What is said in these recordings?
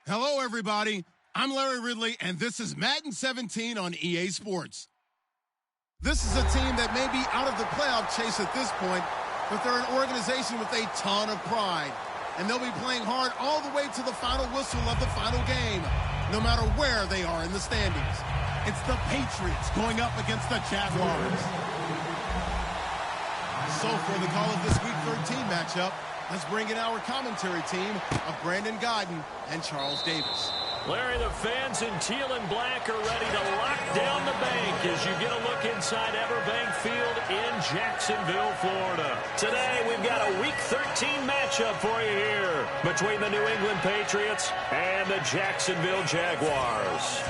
Hello, everybody. I'm Larry Ridley, and this is Madden 17 on EA Sports. This is a team that may be out of the playoff chase at this point, but they're an organization with a ton of pride, and they'll be playing hard all the way to the final whistle of the final game, no matter where they are in the standings. It's the Patriots going up against the Jaguars. So for the call of this Week 13 matchup, let's bring in our commentary team of Brandon Godden and Charles Davis. Larry, the fans in teal and black are ready to lock down the bank as you get a look inside Everbank Field in Jacksonville, Florida. Today, we've got a Week 13 matchup for you here between the New England Patriots and the Jacksonville Jaguars.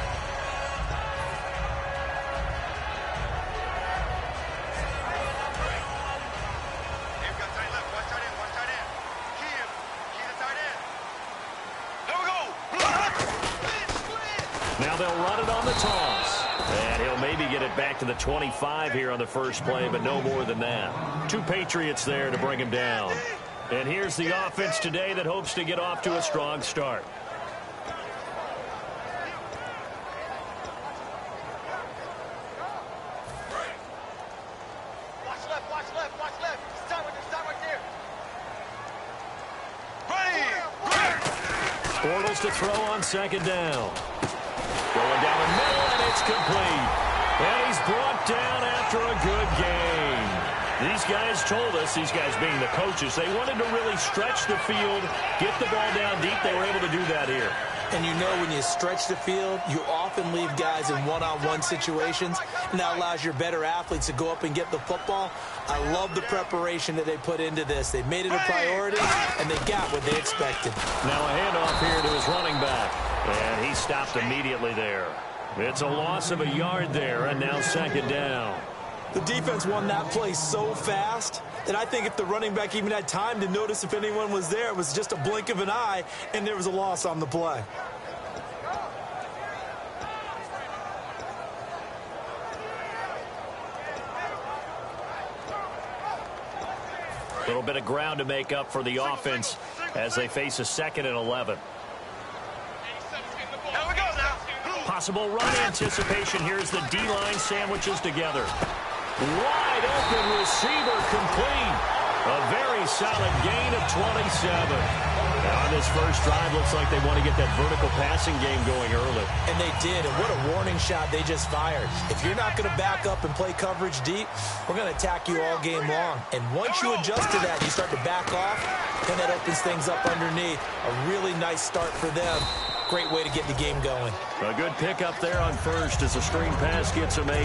Now they'll run it on the toss. And he'll maybe get it back to the 25 here on the first play, but no more than that. Two Patriots there to bring him down. And here's the offense today that hopes to get off to a strong start. Bortles to throw on second down. Going down the middle, and it's complete. And he's brought down after a good game. These guys told us, these guys being the coaches, they wanted to really stretch the field, get the ball down deep. They were able to do that here. And you know when you stretch the field, you often leave guys in one-on-one situations, and that allows your better athletes to go up and get the football. I love the preparation that they put into this. They made it a priority, and they got what they expected. Now a handoff here to his running back, and he stopped immediately there. It's a loss of a yard there, and now second down. The defense won that play so fast that I think if the running back even had time to notice if anyone was there, it was just a blink of an eye, and there was a loss on the play. A little bit of ground to make up for the offense as they face a 2nd and 11. Possible run anticipation. Here's the D-line sandwiches together. Wide open receiver complete. A very solid gain of 27. Now on this first drive, looks like they want to get that vertical passing game going early. And they did, and what a warning shot they just fired. If you're not going to back up and play coverage deep, we're going to attack you all game long. And once you adjust to that, you start to back off, then that opens things up underneath. A really nice start for them. Great way to get the game going. A good pickup there on first as a screen pass gets him 8.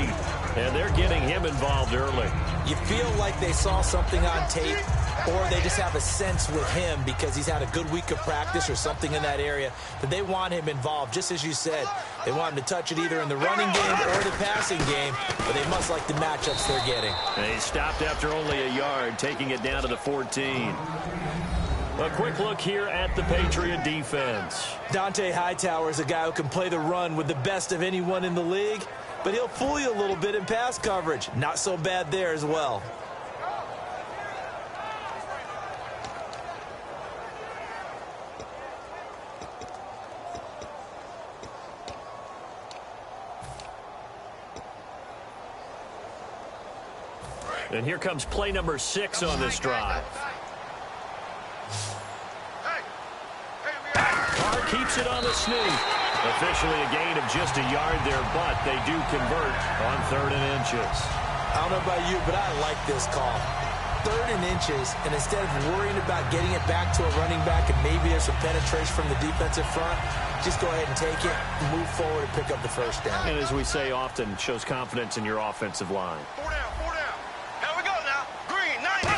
And they're getting him involved early. You feel like they saw something on tape, or they just have a sense with him because he's had a good week of practice or something in that area that they want him involved. Just as you said, they want him to touch it either in the running game or the passing game, but they must like the matchups they're getting. And he stopped after only a yard, taking it down to the 14. A quick look here at the Patriot defense. Dante Hightower is a guy who can play the run with the best of anyone in the league, but he'll fool you a little bit in pass coverage. Not so bad there as well. And here comes play number 6 on this drive. Carr keeps it on the sneak. Officially a gain of just a yard there, but they do convert on 3rd and inches. I don't know about you, but I like this call. 3rd and inches, and instead of worrying about getting it back to a running back and maybe there's some penetration from the defensive front, just go ahead and take it, move forward, and pick up the first down. And as we say often, shows confidence in your offensive line. 4 down, 4 down. Here we go now. Green, 90.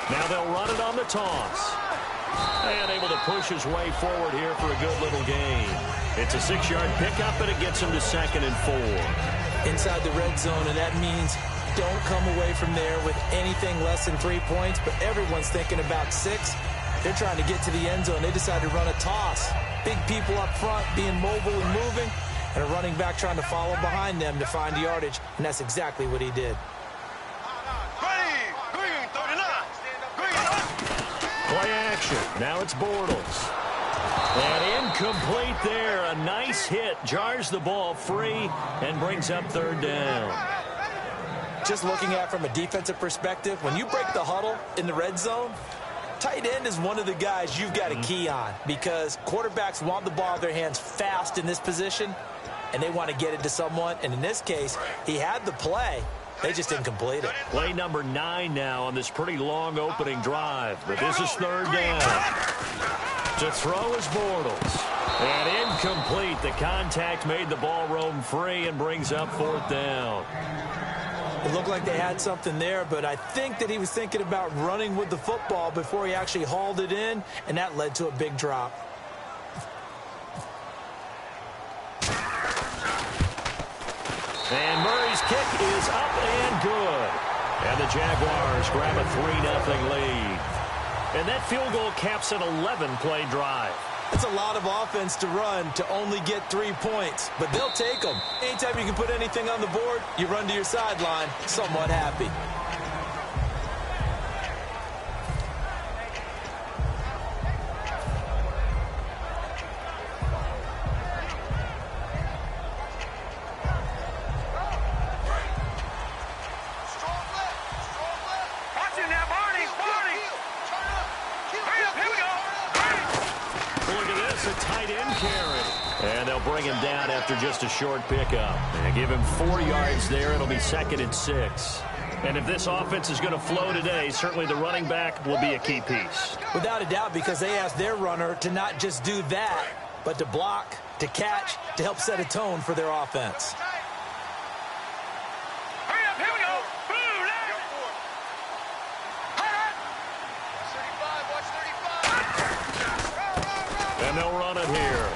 Now they'll run it on the toss. And able to push his way forward here for a good little gain. It's a 6-yard pickup, and it gets him to 2nd and 4. Inside the red zone, and that means don't come away from there with anything less than 3 points, but everyone's thinking about 6. They're trying to get to the end zone. They decide to run a toss. Big people up front being mobile and moving, and a running back trying to follow behind them to find yardage, and that's exactly what he did. Play action. Now it's Bortles. And Incomplete there. A nice hit. Jars the ball free and brings up third down. Just looking at it from a defensive perspective, when you break the huddle in the red zone, tight end is one of the guys you've got to key on because quarterbacks want the ball in their hands fast in this position, and they want to get it to someone. And in this case, he had the play. They just didn't complete it. Play number 9 now on this pretty long opening drive. But this is third down. To throw is Bortles. And incomplete. The contact made the ball roam free and brings up fourth down. It looked like they had something there, but I think that he was thinking about running with the football before he actually hauled it in, and that led to a big drop. And Murray's kick is up and good. And the Jaguars grab a 3-0 lead. And that field goal caps an 11-play drive. It's a lot of offense to run to only get 3 points, but they'll take them. Anytime you can put anything on the board, you run to your sideline somewhat happy. Just a short pickup. And give him 4 yards there. It'll be 2nd and 6. And if this offense is going to flow today, certainly the running back will be a key piece. Without a doubt, because they asked their runner to not just do that, but to block, to catch, to help set a tone for their offense. Hurry up, here we go. And they'll run it here.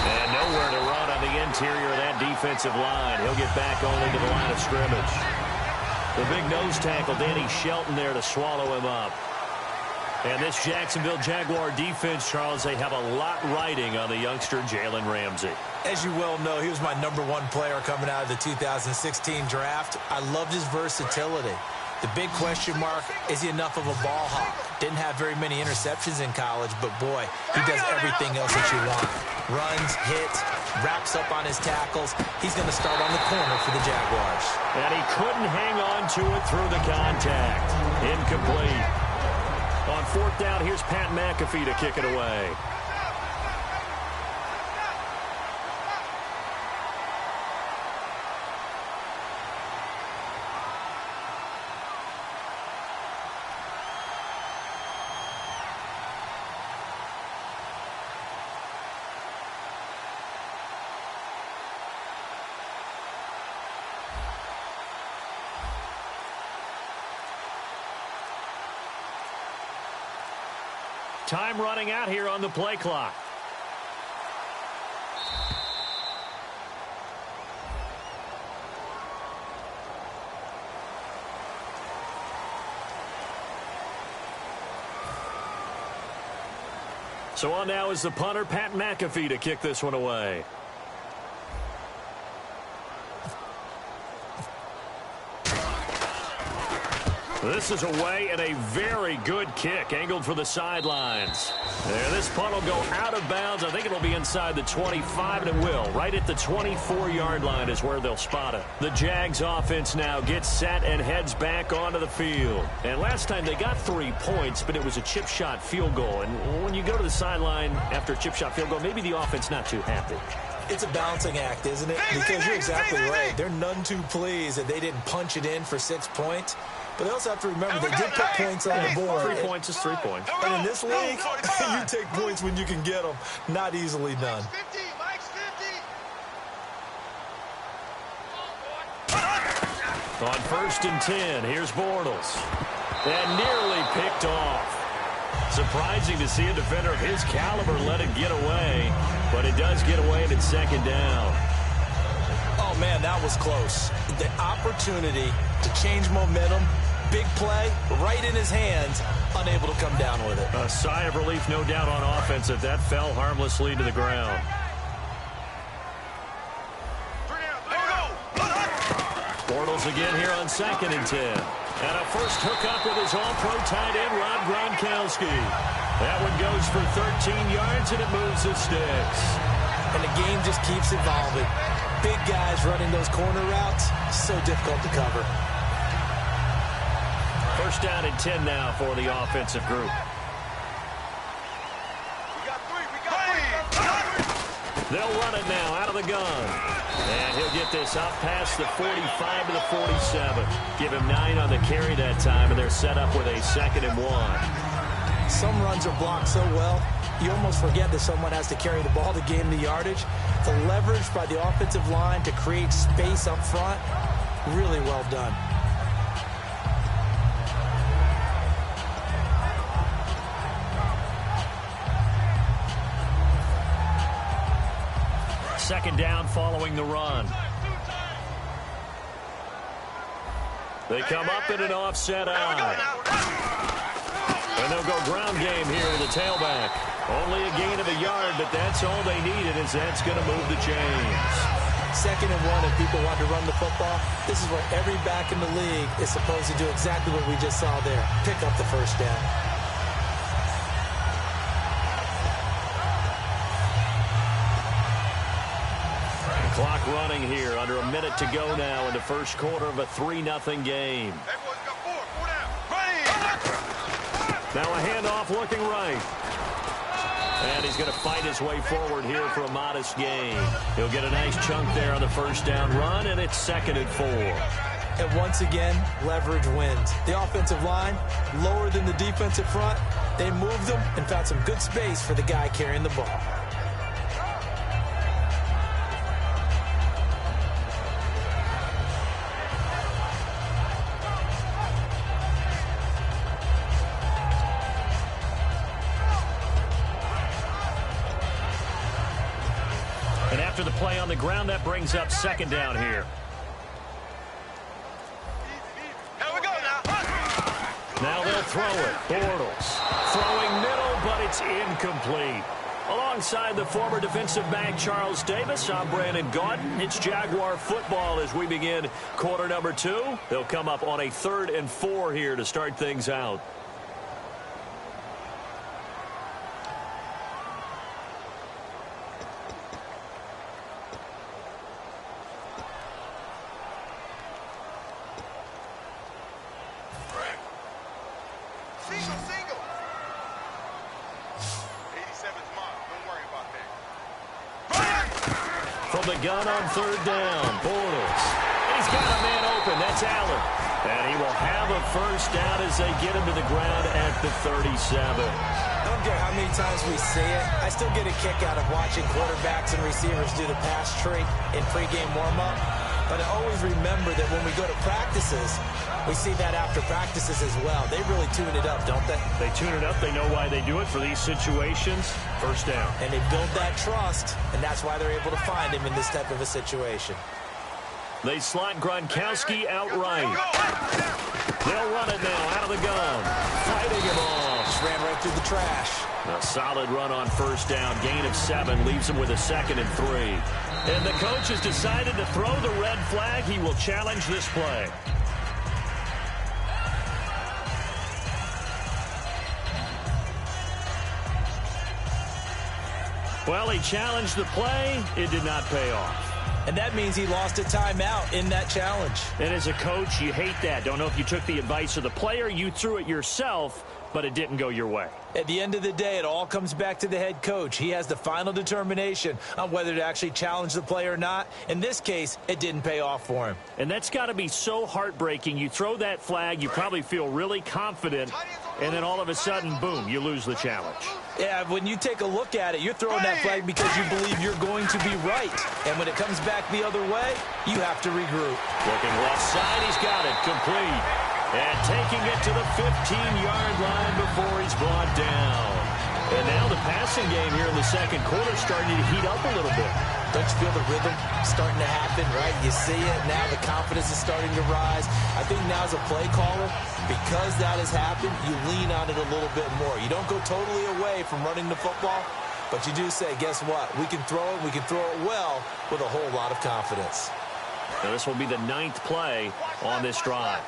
And nowhere to run on the interior of that defensive line. He'll get back only to the line of scrimmage. The big nose tackle, Danny Shelton, there to swallow him up. And this Jacksonville Jaguar defense, Charles, they have a lot riding on the youngster Jalen Ramsey. As you well know, he was my #1 player coming out of the 2016 draft. I loved his versatility. The big question mark, is he enough of a ball hawk? Didn't have very many interceptions in college, but boy, he does everything else that you want. Runs, hits, wraps up on his tackles. He's going to start on the corner for the Jaguars. And he couldn't hang on to it through the contact. Incomplete. On 4th down, here's Pat McAfee to kick it away. Time running out here on the play clock. So on now is the punter, Pat McAfee, to kick this one away. This is away and a very good kick, angled for the sidelines. There, this punt will go out of bounds. I think it'll be inside the 25, and it will. Right at the 24-yard line is where they'll spot it. The Jags offense now gets set and heads back onto the field. And last time they got 3 points, but it was a chip shot field goal. And when you go to the sideline after a chip shot field goal, maybe the offense not too happy. It's a balancing act, isn't it? Because you're exactly right. They're none too pleased that they didn't punch it in for 6 points. But they also have to remember they did put points on the board. 3 points is 3 points. And in this league, you take points when you can get them. Not easily done. On 1st and 10, here's Bortles. And nearly picked off. Surprising to see a defender of his caliber let it get away. But it does get away, and it's 2nd down. Oh, man, that was close. The opportunity to change momentum, big play, right in his hands, unable to come down with it. A sigh of relief, no doubt, on offense if that fell harmlessly to the ground. Bortles again here on 2nd and 10. And a first hookup with his all-pro tight end, Rob Gronkowski. That one goes for 13 yards, and it moves the sticks. And the game just keeps evolving. Big guys running those corner routes, so difficult to cover. First down and 10 now for the offensive group. We got three. They'll run it now out of the gun. And he'll get this up past the 45 to the 47. Give him 9 on the carry that time, and they're set up with a 2nd and 1. Some runs are blocked so well, you almost forget that someone has to carry the ball to gain the yardage. The leverage by the offensive line to create space up front, really well done. Second down following the run. They come up in an offset eye. And they'll go ground game here with the tailback. Only a gain of a yard, but that's all they needed, as that's going to move the chains. 2nd and 1, if people want to run the football, this is what every back in the league is supposed to do, exactly what we just saw there. Pick up the first down. Clock running here, under a minute to go now in the first quarter of a 3-0 game. Now a handoff looking right. And he's going to fight his way forward here for a modest gain. He'll get a nice chunk there on the first down run, and it's 2nd and 4. And once again, leverage wins. The offensive line, lower than the defensive front. They moved them and found some good space for the guy carrying the ball. And after the play on the ground, that brings up 2nd down here. Here we go now. Now they'll throw it. Bortles throwing middle, but it's incomplete. Alongside the former defensive back Charles Davis, I'm Brandon Gaudin. It's Jaguar football as we begin quarter number 2. They'll come up on a 3rd and 4 here to start things out. Single. 87's mine. Don't worry about that. From the gun on 3rd down, Bortles. He's got a man open. That's Allen. And he will have a first down as they get him to the ground at the 37. I don't care how many times we see it. I still get a kick out of watching quarterbacks and receivers do the pass tree in pregame warm-up. But I always remember that when we go to practices, we see that after practices as well. They really tune it up, don't they? They tune it up. They know why they do it for these situations. First down. And they build that trust, and that's why they're able to find him in this type of a situation. They slot Gronkowski outright. They'll run it now out of the gun. Fighting him off. Just ran right through the trash. A solid run on first down. Gain of 7 leaves him with a 2nd and 3. And the coach has decided to throw the red flag. He will challenge this play. Well, he challenged the play. It did not pay off. And that means he lost a timeout in that challenge. And as a coach, you hate that. Don't know if you took the advice of the player. You threw it yourself, but it didn't go your way. At the end of the day, it all comes back to the head coach. He has the final determination on whether to actually challenge the play or not. In this case, it didn't pay off for him. And that's got to be so heartbreaking. You throw that flag, you probably feel really confident, and then all of a sudden, boom, you lose the challenge. Yeah, when you take a look at it, you're throwing that flag because you believe you're going to be right. And when it comes back the other way, you have to regroup. Looking left side, he's got it, complete. And taking it to the 15-yard line before he's brought down. And now the passing game here in the second quarter starting to heat up a little bit. Don't you feel the rhythm starting to happen, right? You see it. Now the confidence is starting to rise. I think now as a play caller, because that has happened, you lean on it a little bit more. You don't go totally away from running the football, but you do say, guess what? We can throw it. We can throw it well with a whole lot of confidence. Now this will be the 9th play on this drive.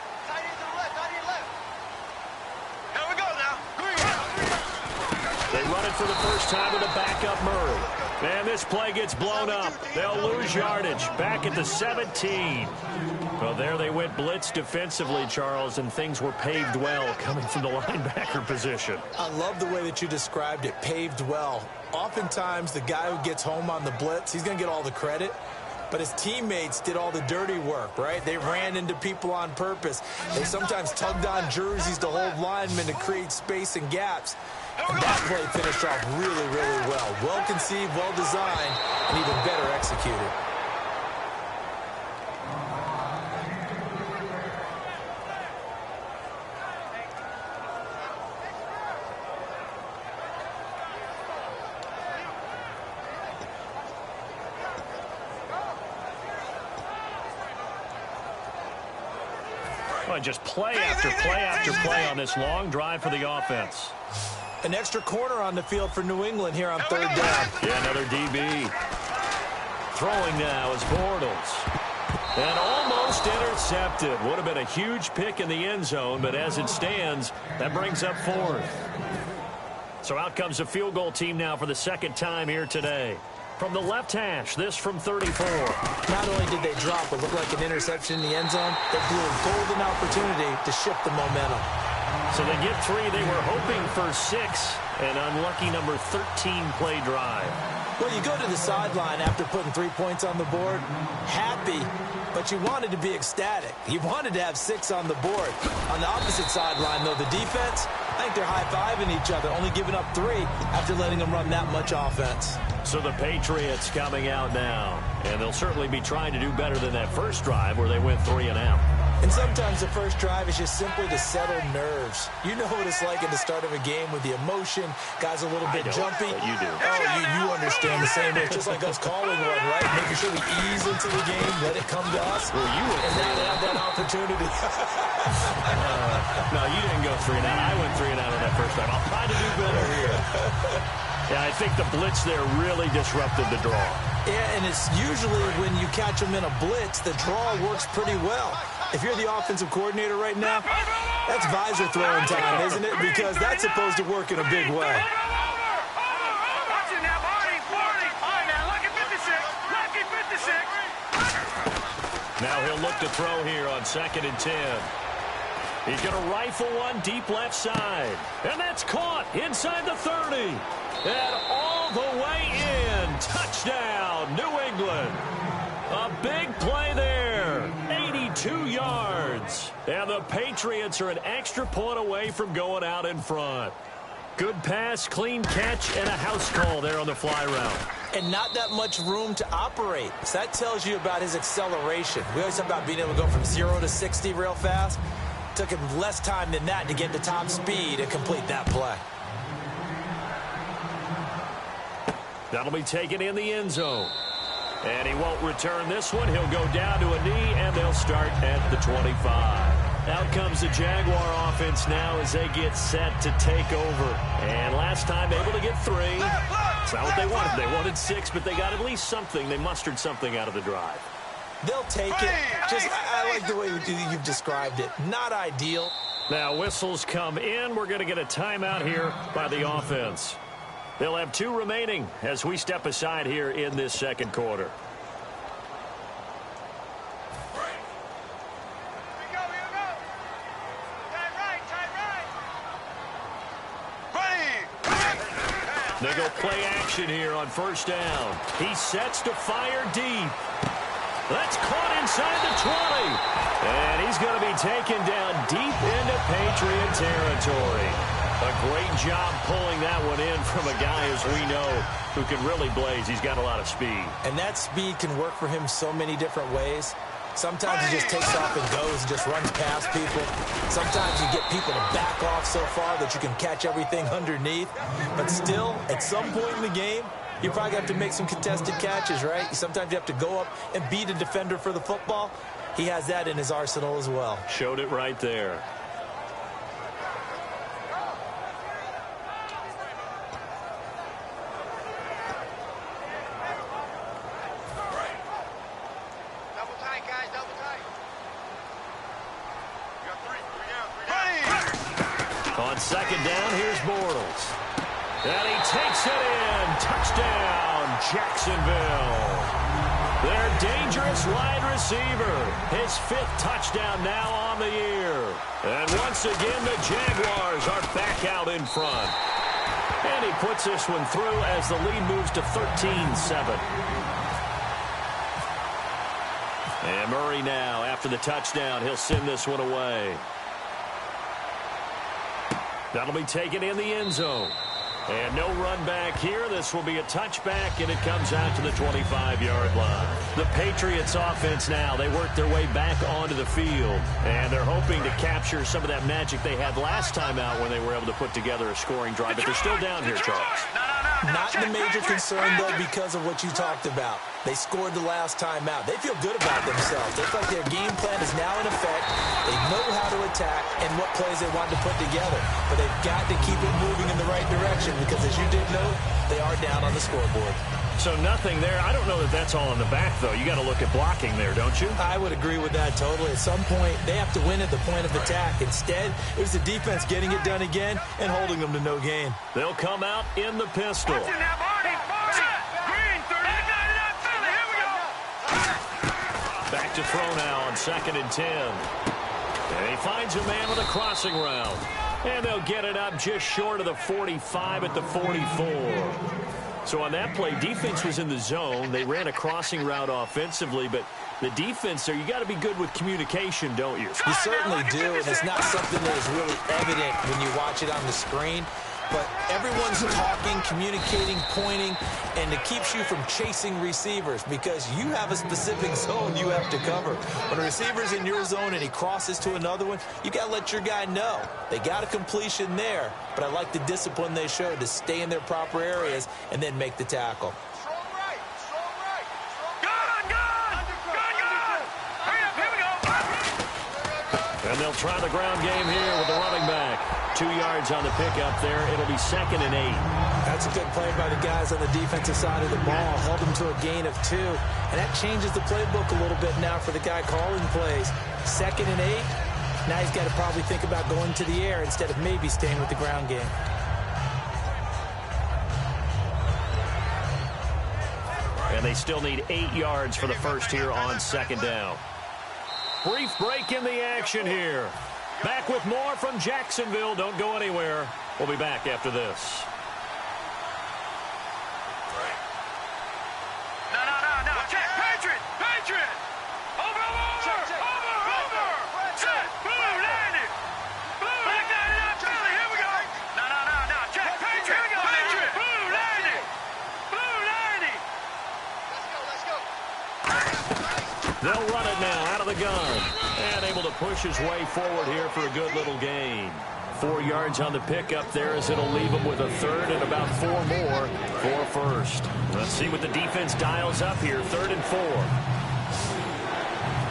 Here we go now. They run it for the first time with a backup Murray. And this play gets blown up. They'll lose yardage. Back at the 17. Well, there they went blitz defensively, Charles, and things were paved well coming from the linebacker position. I love the way that you described it, paved well. Oftentimes, the guy who gets home on the blitz, he's going to get all the credit. But his teammates did all the dirty work, right? They ran into people on purpose. They sometimes tugged on jerseys to hold linemen to create space and gaps. And that play finished off really, really well. Well conceived, well designed, and even better executed. Just play after play after play on this long drive for the offense. An extra corner on the field for New England here on third down. Yeah, another DB. Throwing now is Bortles. And almost intercepted. Would have been a huge pick in the end zone, but as it stands, that brings up fourth. So out comes the field goal team now for the second time here today. From the left hash, this from 34. Not only did they drop what looked like an interception in the end zone, they blew a golden opportunity to shift the momentum. So they get 3. They were hoping for 6. An unlucky number 13 play drive. Well, you go to the sideline after putting 3 points on the board, happy, but you wanted to be ecstatic. You wanted to have 6 on the board. On the opposite sideline, though, the defense, I think they're high-fiving each other, only giving up 3 after letting them run that much offense. So the Patriots coming out now, and they'll certainly be trying to do better than that first drive where they went 3 and out. And sometimes the first drive is just simply to settle nerves. You know what it's like at the start of a game with the emotion. Guys a little bit jumpy. You do. Oh, you understand the same way. It's just like us calling one, right? Making sure we ease into the game, let it come to us. Well, and now they have that opportunity. No, you didn't go 3 and out. I went 3 and out on that first time. I'll try to do better here. Yeah, I think the blitz there really disrupted the draw. Yeah, and it's usually when you catch them in a blitz, the draw works pretty well. If you're the offensive coordinator right now, that's visor throwing time, isn't it? Because that's supposed to work in a big way. Now he'll look to throw here on 2nd and 10. He's going to rifle one deep left side. And that's caught inside the 30. And all the way in. Touchdown, New England. A big play there. 82 yards. And the Patriots are an extra point away from going out in front. Good pass, clean catch, and a house call there on the fly route. And not that much room to operate. So that tells you about his acceleration. We always talk about being able to go from 0 to 60 real fast. Took him less time than that to get to top speed and complete that play. That'll be taken in the end zone. And he won't return this one. He'll go down to a knee, and they'll start at the 25. Out comes the Jaguar offense now as they get set to take over. And last time able to get 3. It's not what they wanted. They wanted 6, but they got at least something. They mustered something out of the drive. They'll take it. I like the way you've described it. Not ideal. Now whistles come in. We're going to get a timeout here by the offense. They'll have 2 remaining as we step aside here in this second quarter. They go play action here on first down. He sets to fire deep. That's caught inside the 20. And he's going to be taken down deep into Patriot territory. A great job pulling that one in from a guy, as we know, who can really blaze. He's got a lot of speed. And that speed can work for him so many different ways. Sometimes he just takes off and goes and just runs past people. Sometimes you get people to back off so far that you can catch everything underneath. But still, at some point in the game, you probably have to make some contested catches, right? Sometimes you have to go up and beat a defender for the football. He has that in his arsenal as well. Showed it right there. On second down, here's Bortles. And he takes it in. Touchdown, Jacksonville. Their dangerous wide receiver. His 5th touchdown now on the year. And once again, the Jaguars are back out in front. And he puts this one through as the lead moves to 13-7. And Murray now, after the touchdown, he'll send this one away. That'll be taken in the end zone. And no run back here. This will be a touchback, and it comes out to the 25-yard line. The Patriots offense now, they work their way back onto the field, and they're hoping to capture some of that magic they had last time out when they were able to put together a scoring drive. But they're still down here, Charles. Not the major concern, though, because of what you talked about. They scored the last time out. They feel good about themselves. They feel like their game plan is now in effect. They know how to attack and what plays they want to put together. But they've got to keep it moving in the right direction because, as you did note, they are down on the scoreboard. So nothing there. I don't know that that's all in the back, though. You got to look at blocking there, don't you? I would agree with that totally. At some point, they have to win at the point of attack. Instead, it was the defense getting it done again and holding them to no gain. They'll come out in the pistol. Back to throw now on 2nd and 10. And he finds a man with a crossing route. And they'll get it up just short of the 45 at the 44. So on that play, defense was in the zone. They ran a crossing route offensively, but the defense there, you got to be good with communication, don't you? You certainly do, and it's not something that is really evident when you watch it on the screen. But everyone's talking, communicating, pointing, and it keeps you from chasing receivers because you have a specific zone you have to cover. When a receiver's in your zone and he crosses to another one, you got to let your guy know. They got a completion there, but I like the discipline they showed to stay in their proper areas and then make the tackle. And they'll try the ground game here with the running back. 2 yards on the pickup there. It'll be 2nd and 8. That's a good play by the guys on the defensive side of the ball. Held them to a gain of 2. And that changes the playbook a little bit now for the guy calling plays. 2nd and 8. Now he's got to probably think about going to the air instead of maybe staying with the ground game. And they still need 8 yards for the first here on 2nd down. Brief break in the action here. Back with more from Jacksonville. Don't go anywhere. We'll be back after this. No. Check. Patriot. Over. Set. Blue, landed. Blue, landed. Philly, here we go. No. Check. Patriot. Here we go. Patriot. Blue, landed. Let's go. They'll run it now out of the gun. And able to push his way forward here for a good little gain. 4 yards on the pickup there as it'll leave him with a 3rd and about 4 more for 1st. Let's see what the defense dials up here. 3rd and 4.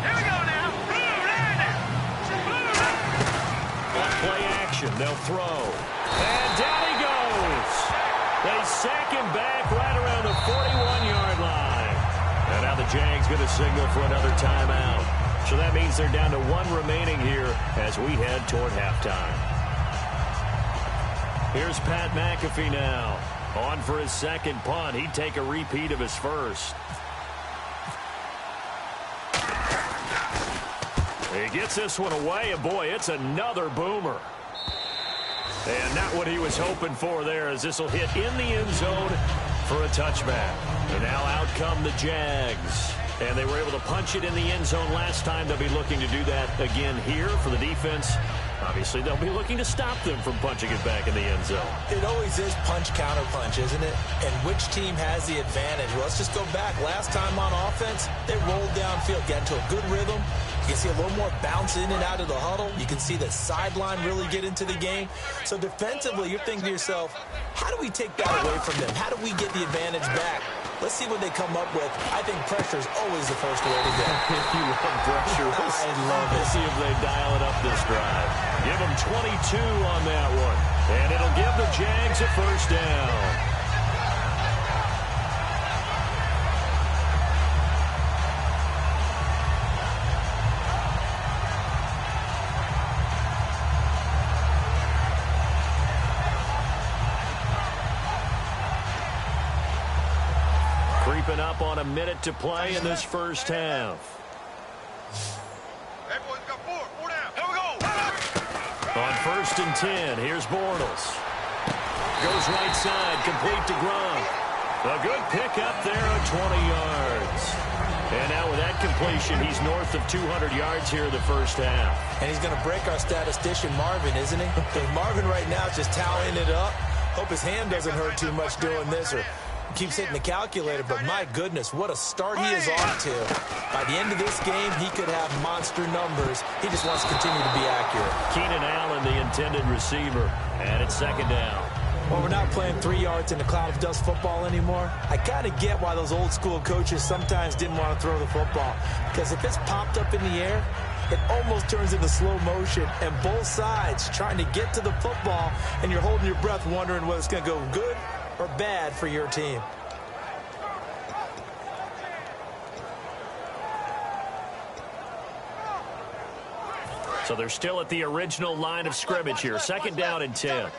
Here we go now. Blue, landed. On play action, they'll throw. And down he goes. They sack him back right around the 41-yard line. And now the Jags going to signal for another timeout. So that means they're down to 1 remaining here as we head toward halftime. Here's Pat McAfee now. On for his 2nd punt. He'd take a repeat of his 1st. He gets this one away, and boy, it's another boomer. And not what he was hoping for there, as this will hit in the end zone for a touchback. And now out come the Jags. And they were able to punch it in the end zone last time. They'll be looking to do that again here for the defense. Obviously, they'll be looking to stop them from punching it back in the end zone. It always is punch-counter-punch, isn't it? And which team has the advantage? Well, let's just go back. Last time on offense, they rolled downfield, got into a good rhythm. You can see a little more bounce in and out of the huddle. You can see the sideline really get into the game. So defensively, you're thinking to yourself, how do we take that away from them? How do we get the advantage back? Let's see what they come up with. I think pressure is always the first way to go. You love pressure. I love it. Let's see if they dial it up this drive. Give them 22 on that one. And it'll give the Jags a 1st down. creeping up on a minute to play in this first half. Hey, boys, got four down. Here we go. On 1st and 10, here's Bortles. Goes right side, complete to Gronk. A good pick up there at 20 yards. And now with that completion, he's north of 200 yards here in the first half. And he's going to break our statistician Marvin, isn't he? Because Marvin right now is just tallying it up. Hope his hand doesn't hurt too much doing this or keeps hitting the calculator. But my goodness, what a start he is off to. By the end of this game, he could have monster numbers. He just wants to continue to be accurate. Keenan Allen, the intended receiver. And it's 2nd down. Well, we're not playing 3 yards in a cloud of dust football anymore. I kind of get why those old school coaches sometimes didn't want to throw the football. Because if it's popped up in the air, it almost turns into slow motion. And both sides trying to get to the football, and you're holding your breath wondering whether it's going to go good or bad for your team. So they're still at the original line of scrimmage here. 2nd down and 10.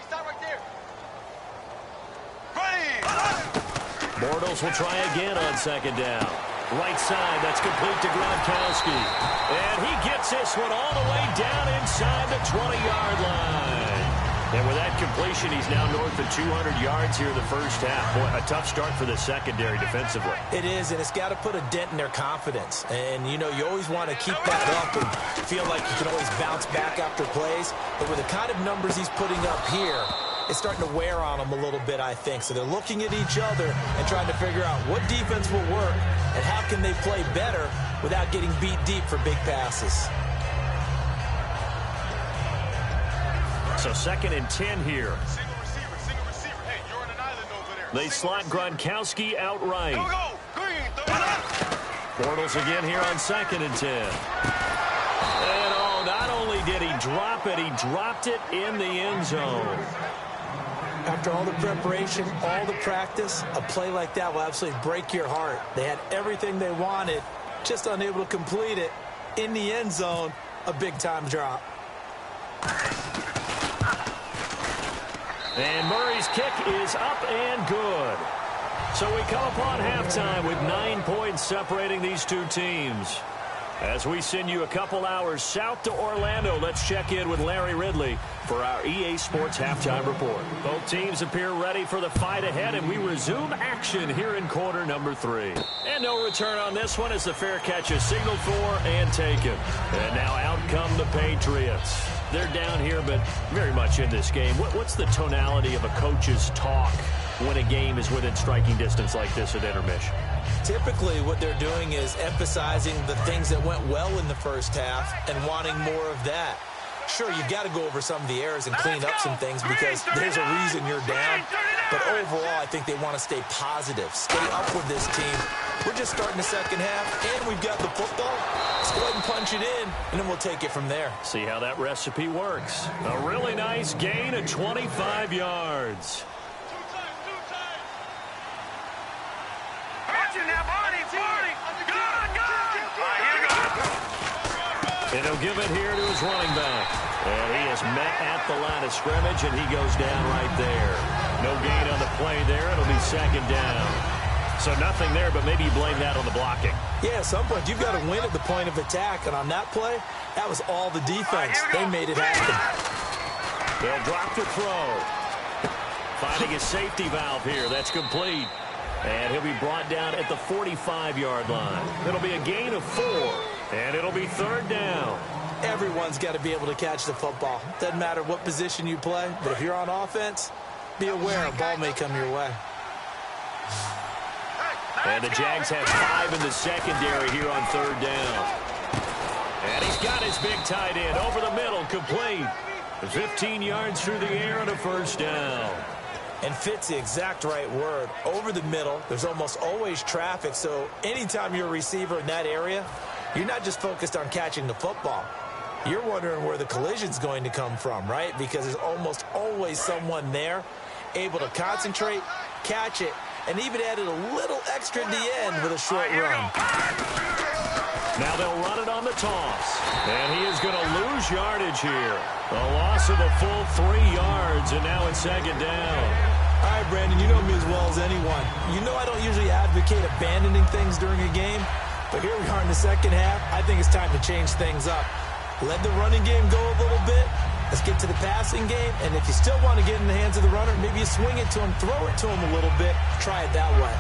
Bortles will try again on 2nd down. Right side, that's complete to Gronkowski. And he gets this one all the way down inside the 20-yard line. And with that completion, he's now north of 200 yards here in the first half. Boy, a tough start for the secondary defensively. It is, and it's got to put a dent in their confidence. And, you know, you always want to keep that up and feel like you can always bounce back after plays. But with the kind of numbers he's putting up here, it's starting to wear on them a little bit, I think. So they're looking at each other and trying to figure out what defense will work and how can they play better without getting beat deep for big passes. So 2nd and 10 here. Single receiver. Hey, you're on an island over there. They slot Gronkowski outright. Here we go. Green, throw it up. Bortles again here on 2nd and 10. And oh, not only did he drop it, he dropped it in the end zone. After all the preparation, all the practice, a play like that will absolutely break your heart. They had everything they wanted, just unable to complete it. In the end zone, a big-time drop. And Murray's kick is up and good. So we come upon halftime with 9 points separating these two teams. As we send you a couple hours south to Orlando, let's check in with Larry Ridley for our EA Sports Halftime Report. Both teams appear ready for the fight ahead, and we resume action here in quarter number 3. And no return on this one as the fair catch is signaled for and taken. And now out come the Patriots. They're down here, but very much in this game. What's the tonality of a coach's talk when a game is within striking distance like this at intermission? Typically, what they're doing is emphasizing the things that went well in the first half and wanting more of that. Sure, you've got to go over some of the errors and clean up some things because there's a reason you're down. But overall, I think they want to stay positive, stay up with this team. We're just starting the second half, and we've got the football. Let's go ahead and punch it in, and then we'll take it from there. See how that recipe works. A really nice gain of 25 yards. And he'll give it here to his running back. And he is met at the line of scrimmage, and he goes down right there. No gain on the play there. It'll be 2nd down. So nothing there, but maybe you blame that on the blocking. Yeah, at some point, you've got to win at the point of attack. And on that play, that was all the defense. They made it happen. They'll drop to throw. Finding a safety valve here. That's complete. And he'll be brought down at the 45-yard line. It'll be a gain of 4. And it'll be 3rd down. Everyone's got to be able to catch the football. Doesn't matter what position you play, but if you're on offense, be aware a ball may come your way. And the Jags have 5 in the secondary here on 3rd down. And he's got his big tight end over the middle, complete. 15 yards through the air and a 1st down. And fit's the exact right word. Over the middle, there's almost always traffic, so anytime you're a receiver in that area, you're not just focused on catching the football. You're wondering where the collision's going to come from, right? Because there's almost always someone there able to concentrate, catch it, and even added a little extra at the end with a short run. Now they'll run it on the toss. And he is going to lose yardage here. A loss of a full 3 yards, and now it's 2nd down. All right, Brandon, you know me as well as anyone. You know I don't usually advocate advocate abandoning things during a game, but here we are in the second half. I think it's time to change things up. Let the running game go a little bit. Let's get to the passing game, and if you still want to get in the hands of the runner, maybe you swing it to him, throw it to him a little bit, try it that way.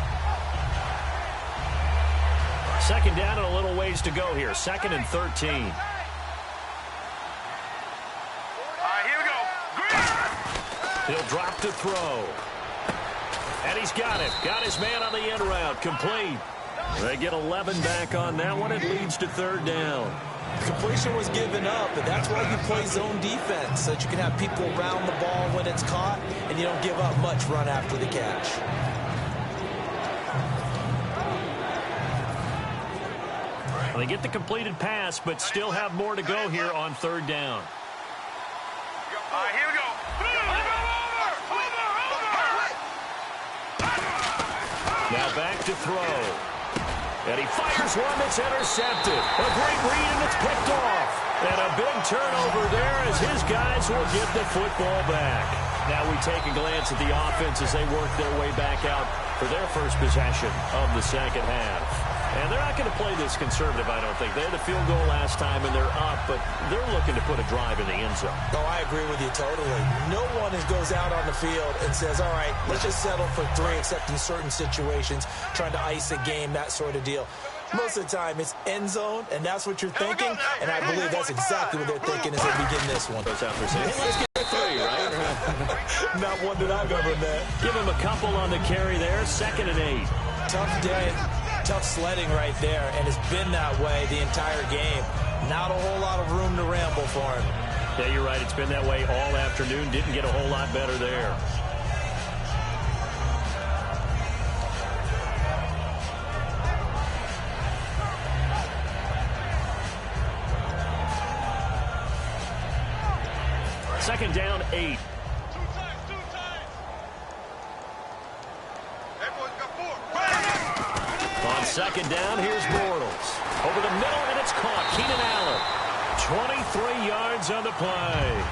Second down and a little ways to go here. 2nd and 13. All right, here we go. He'll drop to throw. And he's got it. Got his man on the end route. Complete. They get 11 back on that one. It leads to 3rd down. Completion was given up, and that's why you play zone defense, so that you can have people around the ball when it's caught, and you don't give up much run after the catch. Well, they get the completed pass, but still have more to go here on 3rd down. All right, here we go. Now back to throw. And he fires one that's intercepted. A great read, and it's picked off. And a big turnover there as his guys will get the football back. Now we take a glance at the offense as they work their way back out for their first possession of the second half. And they're not going to play this conservative, I don't think. They had a field goal last time, and they're up, but they're looking to put a drive in the end zone. Oh, I agree with you totally. No one goes out on the field and says, all right, let's just settle for 3, except in certain situations, trying to ice a game, that sort of deal. Most of the time, it's end zone, and that's what you're thinking, and I believe that's exactly what they're thinking as they begin this one. Goes out for saying, hey, let's get to 3, right? Not one that I've ever met. Give him a couple on the carry there, 2nd and 8. Tough day. Tough sledding right there, and it's been that way the entire game. Not a whole lot of room to ramble for him. Yeah, you're right. It's been that way all afternoon. Didn't get a whole lot better there. Second down, 8. On 2nd down, here's Bortles. Over the middle, and it's caught. Keenan Allen. 23 yards on the play.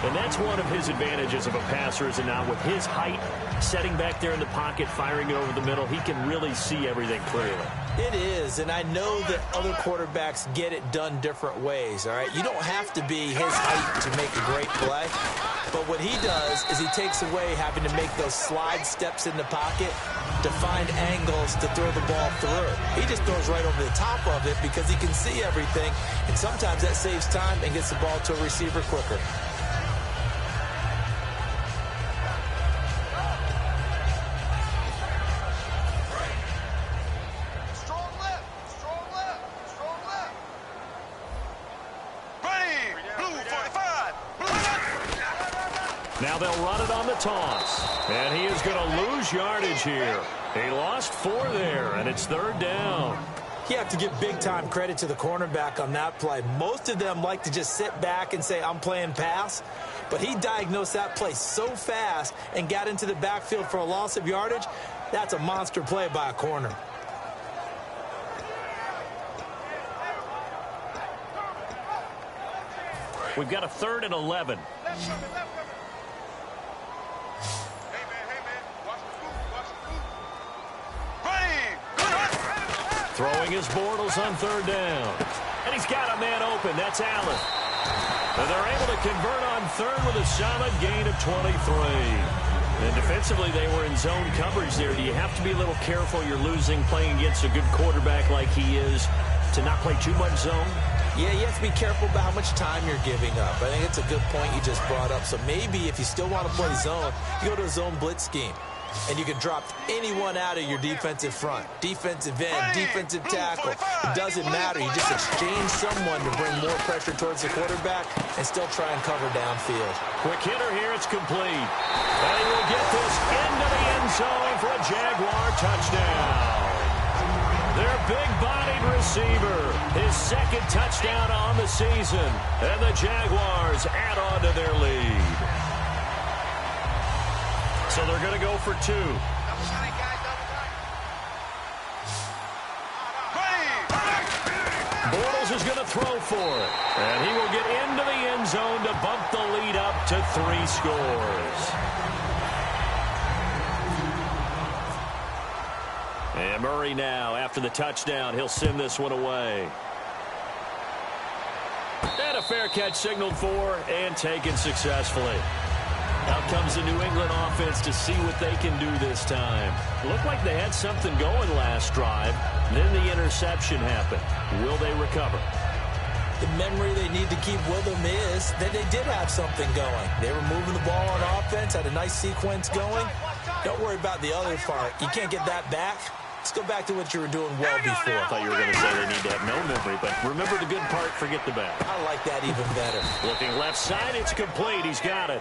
And that's one of his advantages of a passer, is it not? With his height, setting back there in the pocket, firing it over the middle, he can really see everything clearly. It is, and I know that other quarterbacks get it done different ways, all right? You don't have to be his height to make a great play. But what he does is he takes away having to make those slide steps in the pocket to find angles to throw the ball through. He just throws right over the top of it because he can see everything, and sometimes that saves time and gets the ball to a receiver quicker. Now they'll run it on the toss. And he is going to lose yardage here. He lost 4 there, and it's 3rd down. You have to give big-time credit to the cornerback on that play. Most of them like to just sit back and say, I'm playing pass. But he diagnosed that play so fast and got into the backfield for a loss of yardage. That's a monster play by a corner. We've got a 3rd and 11. Throwing his Bortles on 3rd down. And he's got a man open. That's Allen. And they're able to convert on 3rd with a solid gain of 23. And defensively, they were in zone coverage there. Do you have to be a little careful? You're losing, playing against a good quarterback like he is, to not play too much zone? Yeah, you have to be careful about how much time you're giving up. I think it's a good point you just brought up. So maybe if you still want to play zone, you go to a zone blitz scheme. And you can drop anyone out of your defensive front. Defensive end, defensive tackle. It doesn't matter. You just exchange someone to bring more pressure towards the quarterback and still try and cover downfield. Quick hitter here. It's complete. And he will get this into the end zone for a Jaguar touchdown. Their big-bodied receiver, his 2nd touchdown on the season. And the Jaguars add on to their lead. So they're going to go for 2. Bortles is going to throw for it. And he will get into the end zone to bump the lead up to 3 scores. And Murray now, after the touchdown, he'll send this one away. And a fair catch signaled for and taken successfully. Out comes the New England offense to see what they can do this time. Looked like they had something going last drive. Then the interception happened. Will they recover? The memory they need to keep with them is that they did have something going. They were moving the ball on offense, had a nice sequence going. Don't worry about the other part. You can't get that back. Let's go back to what you were doing well before. I thought you were going to say they need to have no memory, but remember the good part, forget the bad. I like that even better. Looking left side, it's complete. He's got it.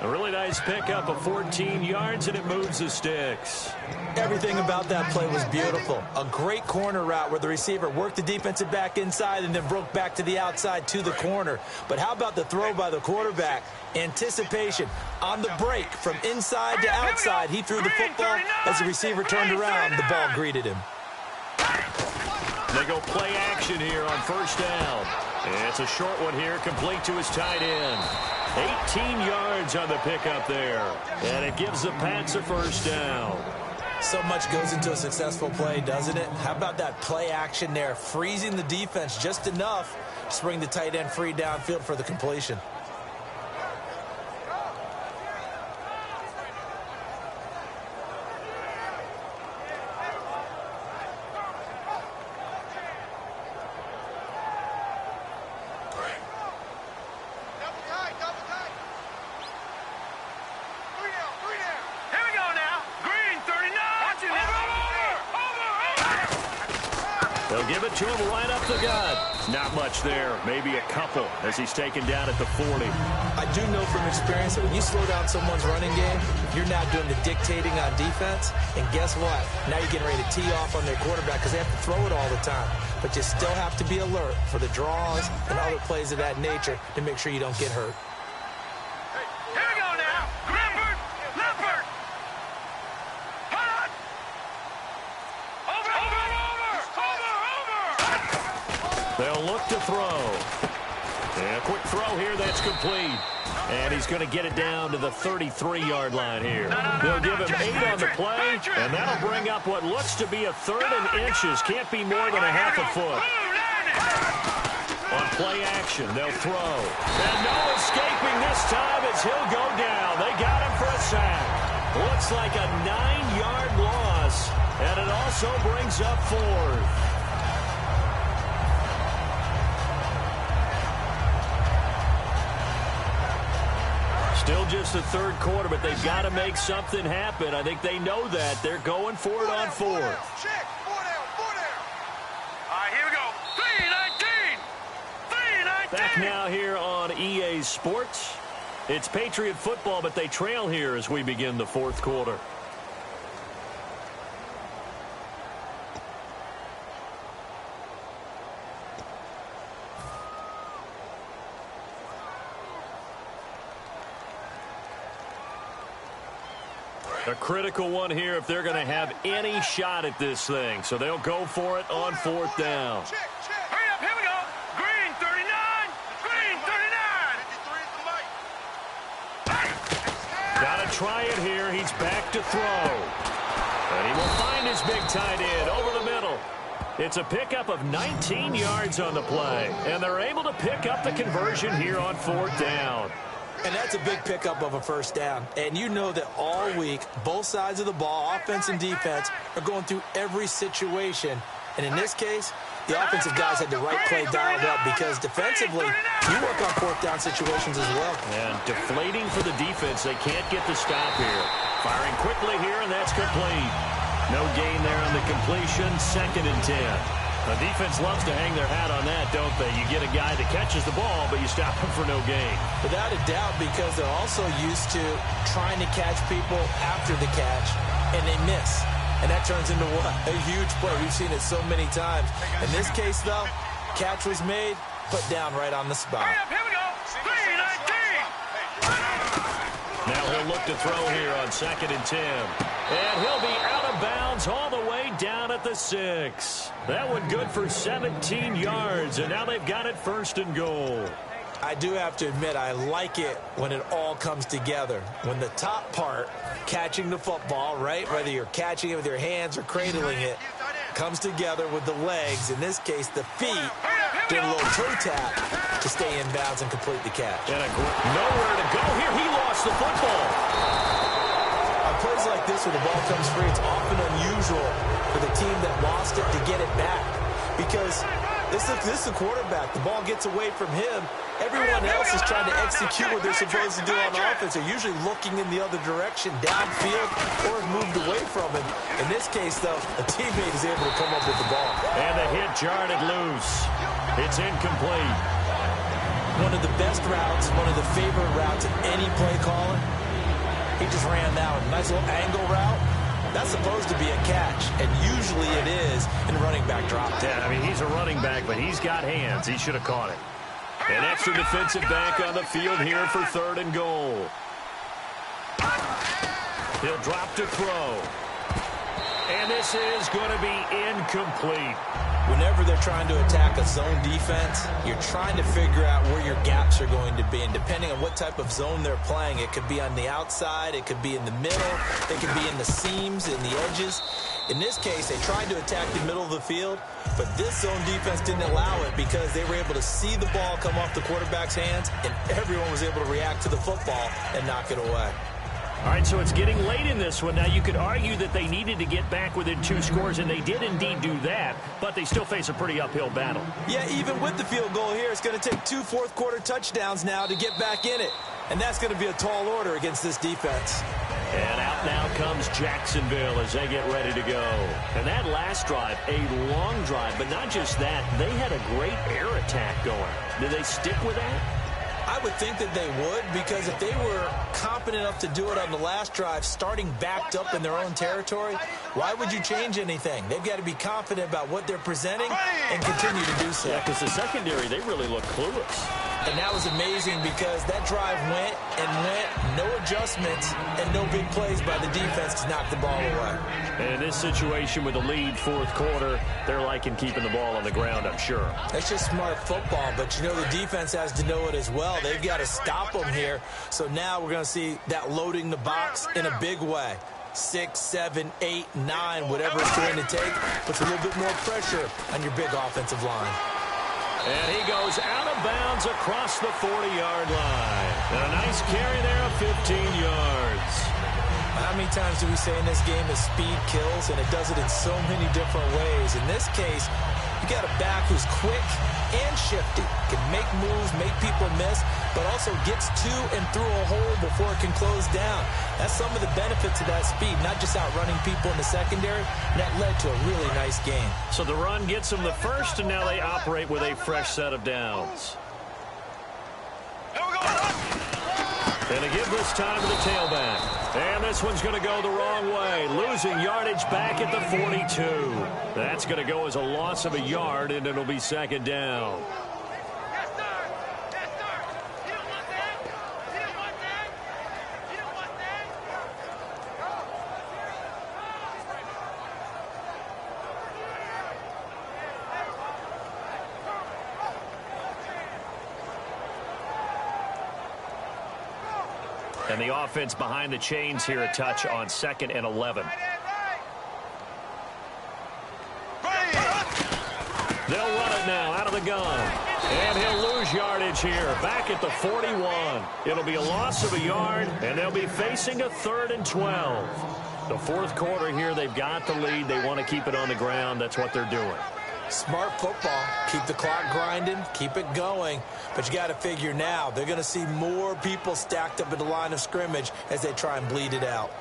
A really nice pickup of 14 yards, and it moves the sticks. Everything about that play was beautiful. A great corner route where the receiver worked the defensive back inside and then broke back to the outside to the corner. But how about the throw by the quarterback? Anticipation on the break from inside to outside. He threw the football. As the receiver turned around, the ball greeted him. They go play action here on first down. And it's a short one here, complete to his tight end. 18 yards on the pickup there. And it gives the Pats a first down. So much goes into a successful play, doesn't it? How about that play action there? Freezing the defense just enough to bring the tight end free downfield for the completion. They'll give it to him right up the gut. Not much there. Maybe a couple as he's taken down at the 40. I do know from experience that when you slow down someone's running game, you're now doing the dictating on defense. And guess what? Now you're getting ready to tee off on their quarterback because they have to throw it all the time. But you still have to be alert for the draws and other plays of that nature to make sure you don't get hurt. Here we go now. Leopard. Leopard. Hot. Over. They'll look to throw. And a quick throw here, that's complete. And he's going to get it down to the 33-yard line here. They'll give him 8 on the play, and that'll bring up what looks to be a third and inches. Can't be more than a half a foot. On play action, they'll throw. And no escaping this time as he'll go down. They got him for a sack. Looks like a 9-yard loss, and it also brings up 4th. Still just the third quarter, but they've got to make something happen. I think they know that. They're going for it on 4th. Check. 4 down. All right, here we go. 3-19. Back now here on EA Sports. It's Patriot football, but they trail here as we begin the 4th quarter. A critical one here if they're going to have any shot at this thing. So they'll go for it on 4th down. Check. Hurry up, here we go. Green 39. Green 39. Got to try it here. He's back to throw. And he will find his big tight end over the middle. It's a pickup of 19 yards on the play. And they're able to pick up the conversion here on 4th down. And that's a big pickup of a first down. And you know that all week, both sides of the ball, offense and defense, are going through every situation. And in this case, the offensive guys had the right play dialed up because defensively, you work on 4th down situations as well. And deflating for the defense. They can't get the stop here. Firing quickly here, and that's complete. No gain there on the completion. 2nd and 10. The defense loves to hang their hat on that, don't they? You get a guy that catches the ball, but you stop him for no gain. Without a doubt, because they're also used to trying to catch people after the catch, and they miss. And that turns into what? A huge play. We've seen it so many times. In this case, though, catch was made, put down right on the spot. Hurry up, here we go. 3-19. Now he'll look to throw here on 2nd and 10. And he'll be out of bounds all the way down at the 6. That one good for 17 yards, and now they've got it 1st and goal. I do have to admit, I like it when it all comes together. When the top part, catching the football, right, whether you're catching it with your hands or cradling it, comes together with the legs, in this case the feet, doing a little toe tap to stay in bounds and complete the catch. And nowhere to go here. He lost the football. On plays like this where the ball comes free, it's often unusual for the team that lost it to get it back, because this is the quarterback. The ball gets away from him. Everyone else is trying to execute what they're supposed to do on offense. They're usually looking in the other direction, downfield, or have moved away from him. In this case, though, a teammate is able to come up with the ball. And the hit jarred it loose. It's incomplete. One of the best routes, one of the favorite routes of any play caller. He just ran that one. Nice little angle route. That's supposed to be a catch, and usually it is in running back drop. Yeah, I mean, he's a running back, but he's got hands. He should have caught it. An extra defensive back on the field here for 3rd and goal. He'll drop to throw. And this is going to be incomplete. Whenever they're trying to attack a zone defense, you're trying to figure out where your gaps are going to be. And depending on what type of zone they're playing, it could be on the outside, it could be in the middle, it could be in the seams, in the edges. In this case, they tried to attack the middle of the field, but this zone defense didn't allow it because they were able to see the ball come off the quarterback's hands, and everyone was able to react to the football and knock it away. All right, so it's getting late in this one. Now, you could argue that they needed to get back within 2 scores, and they did indeed do that, but they still face a pretty uphill battle. Yeah, even with the field goal here, it's going to take 2 fourth-quarter touchdowns now to get back in it, and that's going to be a tall order against this defense. And out now comes Jacksonville as they get ready to go. And that last drive, a long drive, but not just that, they had a great air attack going. Did they stick with that? I would think that they would, because if they were competent enough to do it on the last drive, starting backed up in their own territory, why would you change anything? They've got to be confident about what they're presenting and continue to do so. Yeah, because the secondary, they really look clueless. And that was amazing because that drive went and went, no adjustments, and no big plays by the defense to knock the ball away. And in this situation with the lead 4th quarter, they're liking keeping the ball on the ground, I'm sure. That's just smart football, but you know the defense has to know it as well. They've got to stop them here. So now we're going to see that loading the box in a big way. 6, 7, 8, 9, whatever it's going to take, puts a little bit more pressure on your big offensive line. And he goes out of bounds across the 40-yard line. And a nice carry there of 15 yards. How many times do we say in this game that speed kills, and it does it in so many different ways? In this case, you got a back who's quick and shifty, can make moves, make people miss, but also gets to and through a hole before it can close down. That's some of the benefits of that speed, not just outrunning people in the secondary, and that led to a really nice game. So the run gets them the first, and now they operate with a fresh set of downs. And they give this time to the tailback. And this one's going to go the wrong way, losing yardage back at the 42. That's going to go as a loss of a yard, and it'll be 2nd down. Yes, sir. Yes, sir. You don't want that. You don't want that. You don't want that. And the offense behind the chains here, a touch on 2nd and 11. They'll run it now out of the gun. And he'll lose yardage here, back at the 41. It'll be a loss of a yard, and they'll be facing a 3rd and 12. The 4th quarter here, they've got the lead. They want to keep it on the ground. That's what they're doing. Smart football. Keep the clock grinding. Keep it going. But you got to figure now, they're going to see more people stacked up at the line of scrimmage as they try and bleed it out.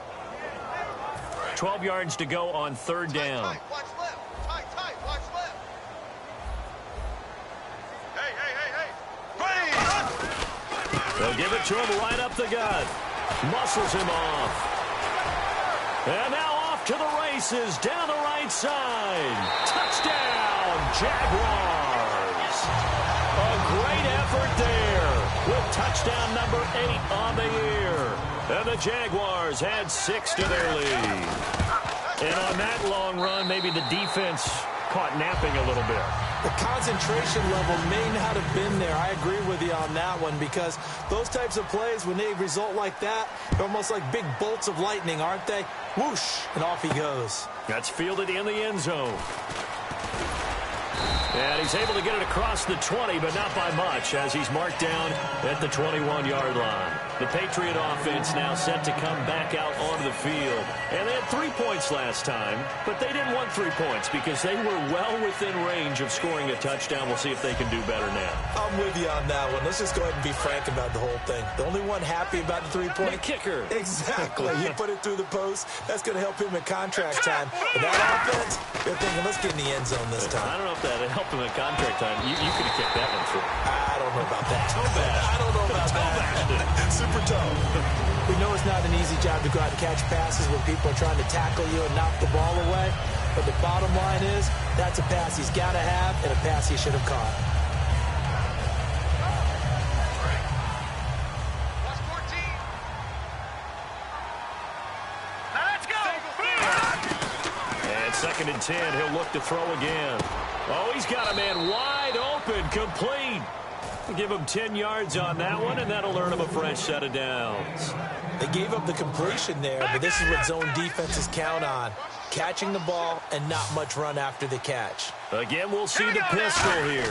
12 yards to go on 3rd down. Watch left. Tight. Watch left. Hey. They'll give it to him right up the gut. Muscles him off. And now off to the races down the right side. Touchdown, Jaguars. A great effort there with touchdown number 8 on the year. And the Jaguars had 6 to their lead. And on that long run, maybe the defense caught napping a little bit. The concentration level may not have been there. I agree with you on that one, because those types of plays, when they result like that, they're almost like big bolts of lightning, aren't they? Whoosh, and off he goes. That's fielded in the end zone. And he's able to get it across the 20, but not by much, as he's marked down at the 21-yard line. The Patriot offense now set to come back out onto the field. And they had 3 points last time, but they didn't want 3 points because they were well within range of scoring a touchdown. We'll see if they can do better now. I'm with you on that one. Let's just go ahead and be frank about the whole thing. The only one happy about the 3-point? The kicker. Exactly. He put it through the post. That's going to help him in contract time. But that offense, they're thinking, let's get in the end zone this time. I don't know if that helped him in contract time. You could have kicked that one through. I don't know about that. Toe bash. I don't know about that. Super toe. We know it's not an easy job to go out and catch passes when people are trying to tackle you and knock the ball away. But the bottom line is, that's a pass he's got to have and a pass he should have caught. And 2nd and 10, he'll look to throw again. Oh, he's got a man wide open, complete. Give him 10 yards on that one, and that'll earn him a fresh set of downs. They gave up the completion there, but this is what zone defenses count on. Catching the ball and not much run after the catch. Again, we'll see the pistol here.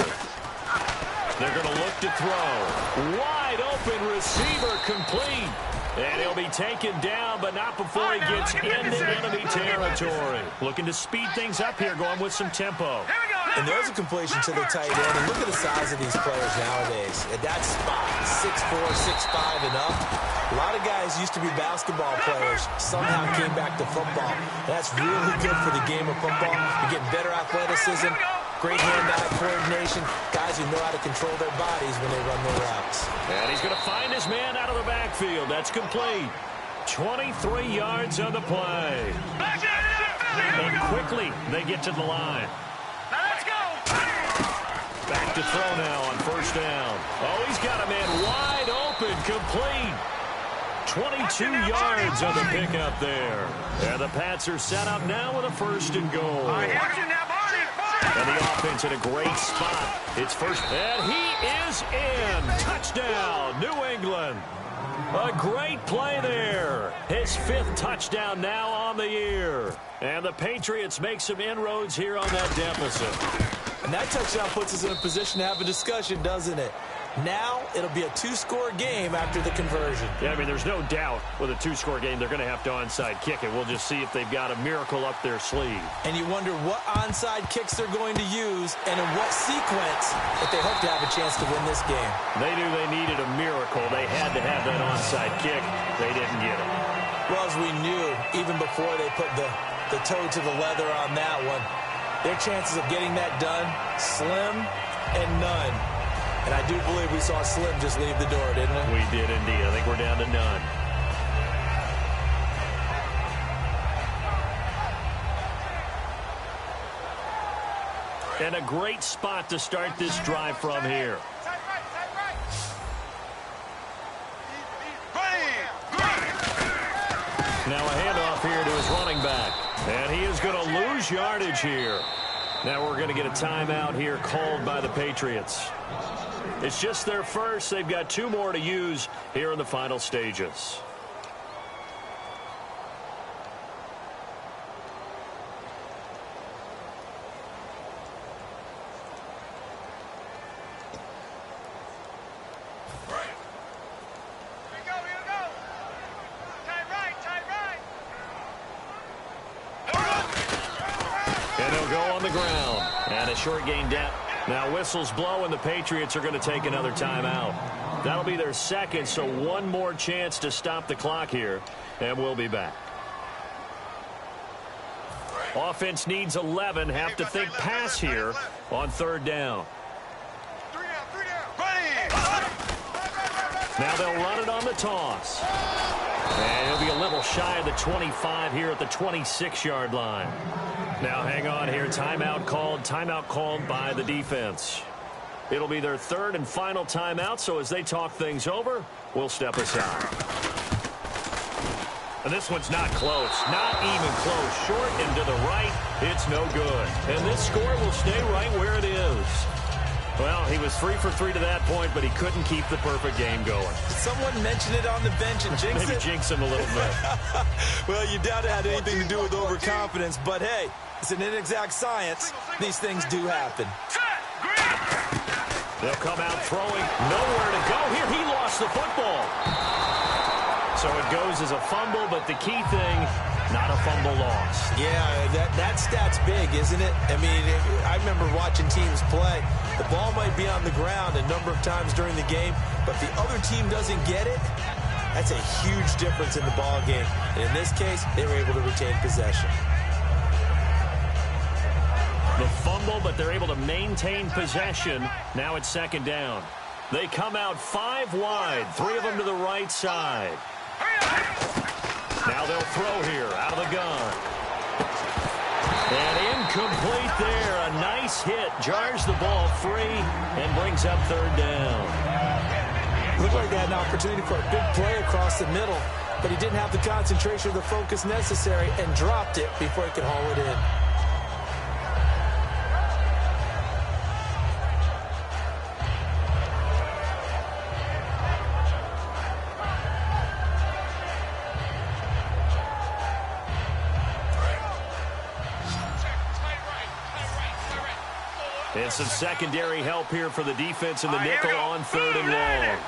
They're going to look to throw. Wide open receiver, complete. And he'll be taken down, but not before he gets into enemy territory. Looking to speed things up here, going with some tempo. And there's a completion to the tight end. And look at the size of these players nowadays. At that spot, 6'4", 6'5", and up. A lot of guys used to be basketball players, somehow came back to football. And that's really good for the game of football. You're getting better athleticism, great hand-eye coordination, guys who know how to control their bodies when they run their routes. And he's going to find his man out of the backfield. That's complete. 23 yards on the play. And quickly, they get to the line. Back to throw now on 1st down. Oh, he's got a man wide open, complete. 22 yards on the pickup there. And the Pats are set up now with a 1st and goal. And the offense in a great spot. It's first, and he is in. Touchdown, New England. A great play there. His 5th touchdown now on the year. And the Patriots make some inroads here on that deficit. And that touchdown puts us in a position to have a discussion, doesn't it? Now, it'll be a 2-score game after the conversion. Yeah, I mean, there's no doubt with a 2-score game, they're going to have to onside kick it. We'll just see if they've got a miracle up their sleeve. And you wonder what onside kicks they're going to use and in what sequence if they hope to have a chance to win this game. They knew they needed a miracle. They had to have that onside kick. They didn't get it. Well, as we knew, even before they put the toe to the leather on that one, their chances of getting that done, slim and none. And I do believe we saw Slim just leave the door, didn't we? We did indeed. I think we're down to none. And a great spot to start this drive from here. Now a handoff here to his running back. And he is going to lose yardage here. Now we're going to get a timeout here called by the Patriots. It's just their first. They've got 2 more to use here in the final stages. And he'll go on the ground. And a short gain down. Now whistles blow and the Patriots are going to take another timeout. That'll be their 2nd, so 1 more chance to stop the clock here. And we'll be back. Offense needs 11. Have to think pass here on 3rd down. Now they'll run it on the toss. And he'll be a little shy of the 25 here at the 26-yard line. Now hang on here. Timeout called by the defense. It'll be their 3rd and final timeout, so as they talk things over, we'll step aside. And this one's not close. Not even close. Short and to the right. It's no good. And this score will stay right where it is. Well, he was 3 for 3 to that point, but he couldn't keep the perfect game going. Someone mentioned it on the bench and jinx Maybe it. jinx him a little bit. Well, you doubt it had anything to do with overconfidence, but hey, it's an inexact science. These things do happen. They'll come out throwing. Nowhere to go here. He lost the football. So it goes as a fumble, but the key thing, not a fumble loss. Yeah, that stat's big, isn't it? I mean, I remember watching teams play. The ball might be on the ground a number of times during the game, but if the other team doesn't get it, that's a huge difference in the ball game. And in this case, they were able to retain possession. The fumble, but they're able to maintain possession. Now it's second down. They come out 5 wide, 3 of them to the right side. Now they'll throw here out of the gun. And incomplete there. A nice hit. Jars the ball free and brings up third down. Looked like they had an opportunity for a big play across the middle, but he didn't have the concentration or the focus necessary and dropped it before he could haul it in. And some secondary help here for the defense in the nickel on third and long.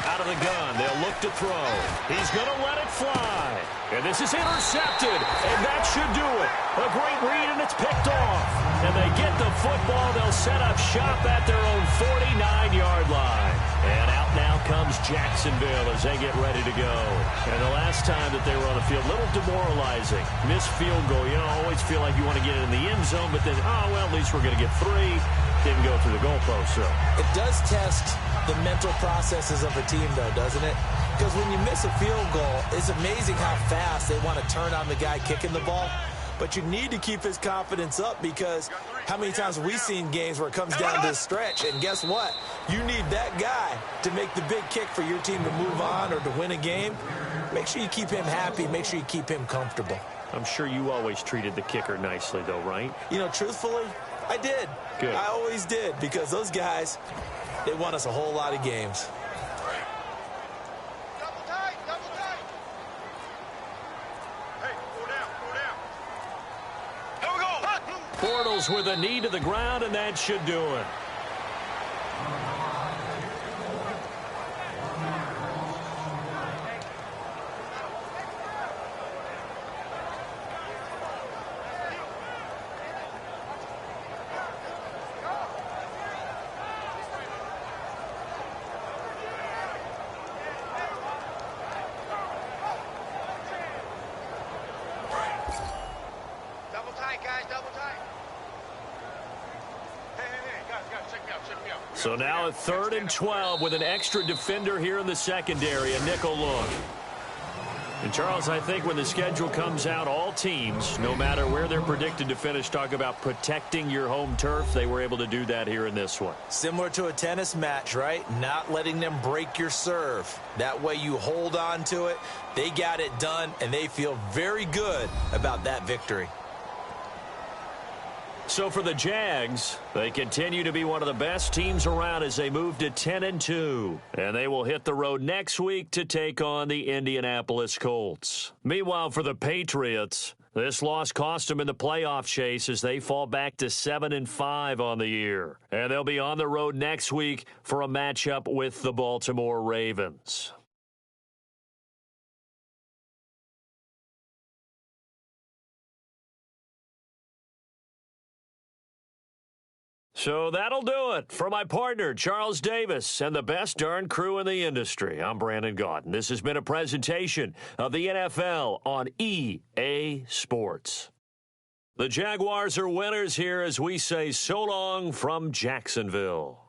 Out of the gun, they'll look to throw. He's going to let it fly. And this is intercepted, and that should do it. A great read, and it's picked off. And they get the football. They'll set up shop at their own 49-yard line. And out now comes Jacksonville as they get ready to go. And the last time that they were on the field, a little demoralizing. Missed field goal. You know, always feel like you want to get it in the end zone, but then, oh, well, at least we're going to get 3. Didn't go through the goalpost, so. It does test the mental processes of a team, though, doesn't it? Because when you miss a field goal, it's amazing how fast they want to turn on the guy kicking the ball. But you need to keep his confidence up, because how many times have we seen games where it comes down to the stretch, and guess what? You need that guy to make the big kick for your team to move on or to win a game. Make sure you keep him happy. Make sure you keep him comfortable. I'm sure you always treated the kicker nicely, though, right? You know, truthfully, I did. Good. I always did, because those guys, they won us a whole lot of games. Double tight, double tight. Hey, pull down, pull down. Here we go. Bortles with a knee to the ground, and that should do it. Double tight, guys, double tight. Hey, guys, check me out. So now a third and 12 with an extra defender here in the secondary, a nickel look. And, Charles, I think when the schedule comes out, all teams, no matter where they're predicted to finish, talk about protecting your home turf. They were able to do that here in this one. Similar to a tennis match, right? Not letting them break your serve. That way you hold on to it. They got it done, and they feel very good about that victory. So for the Jags, they continue to be one of the best teams around as they move to 10-2. And they will hit the road next week to take on the Indianapolis Colts. Meanwhile, for the Patriots, this loss cost them in the playoff chase as they fall back to 7-5 on the year. And they'll be on the road next week for a matchup with the Baltimore Ravens. So that'll do it. For my partner, Charles Davis, and the best darn crew in the industry, I'm Brandon Gaudin. This has been a presentation of the NFL on EA Sports. The Jaguars are winners here as we say so long from Jacksonville.